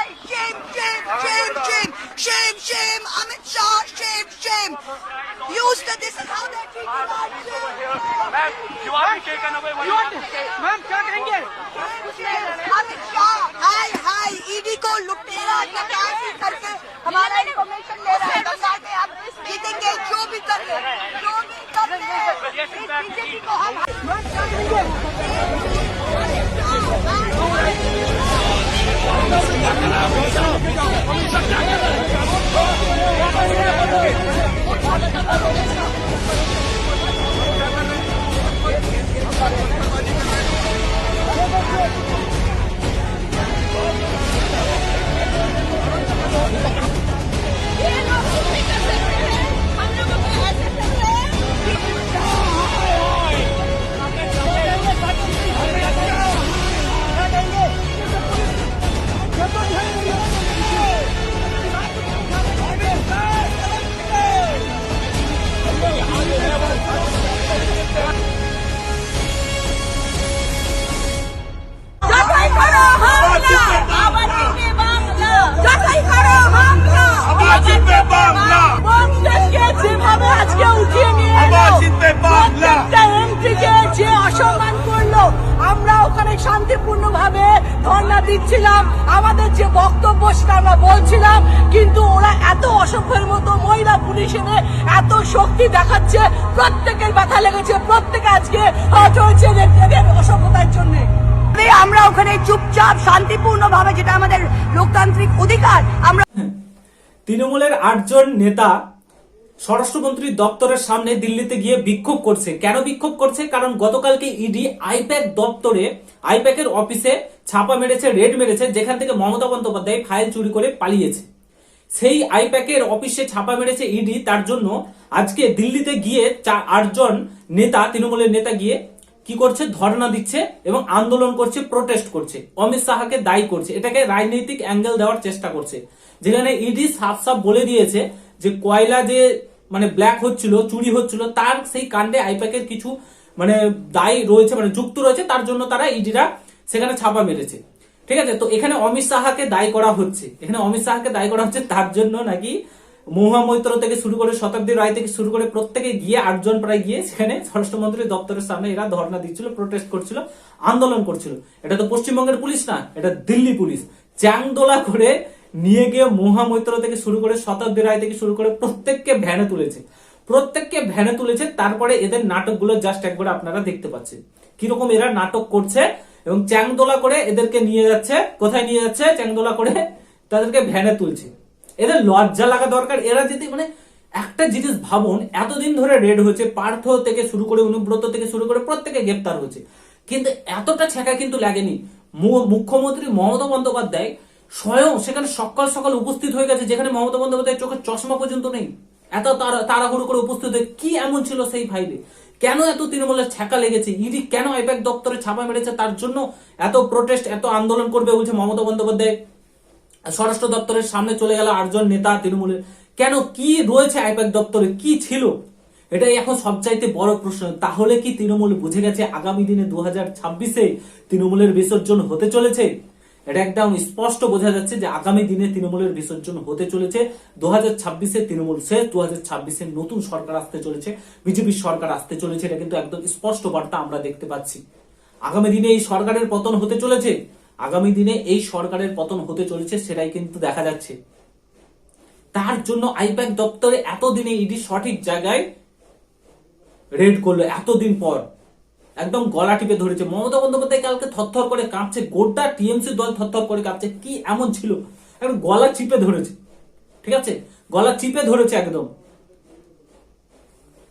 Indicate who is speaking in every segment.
Speaker 1: Shame, shame, shame, shame, shame, shame, Amit Shah, shame, shame. Used to this is how they're treating us.
Speaker 2: Ma'am, you are being taken away.
Speaker 3: Ma'am क्या कहेंगे?
Speaker 1: अमित शाह हाय हाय ED को लुटेरा चकासी करके हमारा information ले रहा है। गंगा में आप जीतेंगे जो भी कर ले, बीजेपी को हम শান্তিপূর্ণ ভাবে ধর্ণা দিচ্ছিলাম, আমাদের যে বক্তব্য সেটা আমরা বলছিলাম, কিন্তু ওরা এত অসভ্যের মতো মহিলা পুলিশ এনে এত শক্তি দেখাচ্ছে, প্রত্যেকের ব্যথা লেগেছে, প্রত্যেকে আজকে চলছে অসভ্যতার জন্য। আমরা ওখানে চুপচাপ শান্তিপূর্ণ ভাবে, যেটা আমাদের লোকতান্ত্রিক অধিকার, আমরা
Speaker 4: তৃণমূলের 8 জন নেতা স্বরাষ্ট্রমন্ত্রী দপ্তরের সামনে দিল্লিতে গিয়ে বিক্ষোভ করছে। কেন বিক্ষোভ করছে? কারণ গতকালকে ইডি আইপ্যাক দপ্তরে, আইপ্যাকের অফিসে ছাপা মেরেছে, রেড মেরেছে, যেখান থেকে মমতা বন্দ্যোপাধ্যায় ফাইল চুরি করে পালিয়েছে। সেই আইপ্যাকের অফিসে ছাপা মেরেছে ইডি। তার জন্য আজকে দিল্লিতে গিয়ে 8 জন নেতা, তৃণমূলের নেতা গিয়ে কি করছে? ধর্ণা দিচ্ছে এবং আন্দোলন করছে, প্রোটেস্ট করছে, অমিত শাহকে দায়ী করছে, এটাকে রাজনৈতিক অ্যাঙ্গেল দেওয়ার চেষ্টা করছে। যেখানে ইডি সাফ সাফ বলে দিয়েছে যে কয়লা যে মানে ব্ল্যাক হচ্ছিল, চুরি হচ্ছিল, তার সেই কাণ্ডে আইপ্যাকের কিছু মানে দায়ী রয়েছে, মানে যুক্ত রয়েছে, তার জন্য তারা ইডিরা সেখানে ছাপা মেরেছে। ঠিক আছে, তো এখানে অমিত শাহকে দায়ী করা হচ্ছে, এখানে অমিত শাহকে দায়ী করা হচ্ছে তার জন্য নাকি মহুয়া মৈত্র থেকে শুরু করে শতাব্দী রায় থেকে শুরু করে প্রত্যেকে গিয়ে 8 জন প্রায় গিয়ে সেখানে স্বরাষ্ট্রমন্ত্রী দপ্তরের সামনে এরা ধর্ণা দিচ্ছিল, প্রোটেস্ট করছিল, আন্দোলন করছিল। এটা তো পশ্চিমবঙ্গের পুলিশ না, এটা দিল্লি পুলিশ। চ্যাংদোলা করে নিয়ে গিয়ে মহুয়া মৈত্র থেকে শুরু করে শতাব্দী রায় থেকে শুরু করে প্রত্যেককে ভ্যানে তুলেছে, প্রত্যেককে ভ্যানে তুলেছে। তারপরে এদের নাটকগুলো জাস্ট একবার আপনারা দেখতে পাচ্ছেন কিরকম এরা নাটক করছে, এবং চ্যাংদোলা করে এদেরকে নিয়ে যাচ্ছে। কোথায় নিয়ে যাচ্ছে? চ্যাংদোলা করে তাদেরকে ভ্যানে তুলছে। এদের লজ্জা লাগা দরকার। এরা যদি মানে একটা জিনিস ভাবুন, এতদিন ধরে রেড হয়েছে, পার্থ থেকে শুরু করে অনুব্রত থেকে শুরু করে প্রত্যেকে গ্রেপ্তার হয়েছে, কিন্তু এতটা ছেঁকা কিন্তু লাগেনি। মুখ্যমন্ত্রী মমতা বন্দ্যোপাধ্যায় স্বয়ং সেখানে সকাল সকাল উপস্থিত হয়ে গেছে, যেখানে মমতা বন্দ্যোপাধ্যায় চোখের চশমা পর্যন্ত নেই। এত তাড়াহুড়ো করে উপস্থিত হয়ে কি এমন ছিল সেই ফাইলে? কেন এত তৃণমূলের ছ্যাঁকা লেগেছে? ইডি কেন আইপ্যাক দপ্তরে ছাপা মেরেছে? তার জন্য এত প্রোটেস্ট, এত আন্দোলন করবে বলছে মমতা বন্দ্যোপাধ্যায়। স্বরাষ্ট্র দপ্তরের সামনে চলে গেল 8 জন নেতা তৃণমূলের। কেন? কি রয়েছে আইপ্যাক দপ্তরে? কি ছিল? এটাই এখন সবচাইতে বড় প্রশ্ন। তাহলে কি তৃণমূল বুঝে গেছে আগামী দিনে 2026-এ তৃণমূলের বিসর্জন হতে চলেছে? এটা একদম স্পষ্ট বোঝা যাচ্ছে যে আগামী দিনে তৃণমূলের বিসর্জন হতে চলেছে। 2026-এ তৃণমূল শেষ, 2026-এ নতুন সরকার আসতে চলেছে, বিজেপি সরকার আসতে চলেছে। এটা কিন্তু একদম স্পষ্ট বার্তা আমরা দেখতে পাচ্ছি। আগামী দিনে এই সরকারের পতন হতে চলেছে, আগামী দিনে এই সরকারের পতন হতে চলেছে, সেটাই কিন্তু দেখা যাচ্ছে। তার জন্য আইপ্যাক দপ্তরে এতদিনে ইডি সঠিক জায়গায় রেড করলো, এতদিন পর একদম গলা টিপে ধরেছে। মমতা বন্দ্যোপাধ্যায় কালকে থরথর করে কাঁপছে, গোটা টিএমসি দল থরথর করে কাঁপছে। কি এমন ছিল? একদম গলা চিপে ধরেছে, ঠিক আছে, গলা চিপে ধরেছে একদম।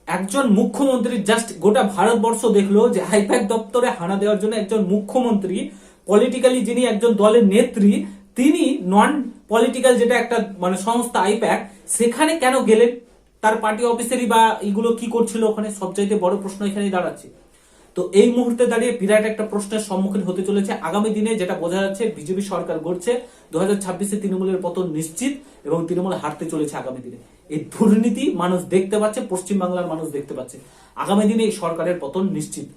Speaker 4: একজন মুখ্যমন্ত্রী জাস্ট গোটা ভারতবর্ষ দেখলো যে আইপ্যাক দপ্তরে হানা দেওয়ার জন্য একজন মুখ্যমন্ত্রী, পলিটিক্যালি যিনি একজন দলের নেত্রী, তিনি নন পলিটিক্যাল যেটা একটা মানে সংস্থা আইপ্যাক, সেখানে কেন গেলেন? তার পার্টি অফিসারই বা এগুলো কি করছিল ওখানে? সবচাইতে বড় প্রশ্ন এখানেই দাঁড়াচ্ছে। তো এই মুহূর্তে দাঁড়িয়ে বিরাট একটা প্রশ্নের সম্মুখীন হতে চলেছে। আগামী দিনে যেটা বোঝা যাচ্ছে, বিজেপি সরকার গড়ছে, 2026-এ তৃণমূলের পতন নিশ্চিত এবং তৃণমূল হারতে চলেছে আগামী দিনে। এই দুর্নীতি মানুষ দেখতে পাচ্ছে, পশ্চিমবাংলার মানুষ দেখতে পাচ্ছে। আগামী দিনে এই সরকারের পতন নিশ্চিত।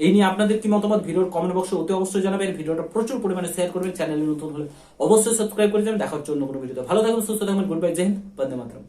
Speaker 4: এই নিয়ে আপনাদের কি মতামত ভিডিওর কমেন্ট বক্সে অতি অবশ্যই জানাবেন। ভিডিওটা প্রচুর পরিমাণে শেয়ার করবেন, চ্যানেলে নতুন হলে অবশ্যই সাবস্ক্রাইব করে যাবেন। দেখা হচ্ছে অন্য কোনো ভিডিওতে। ভালো থাকবেন, সুস্থ থাকবেন, গুড বাই, জয় হিন্দ, বন্দে মাতরম।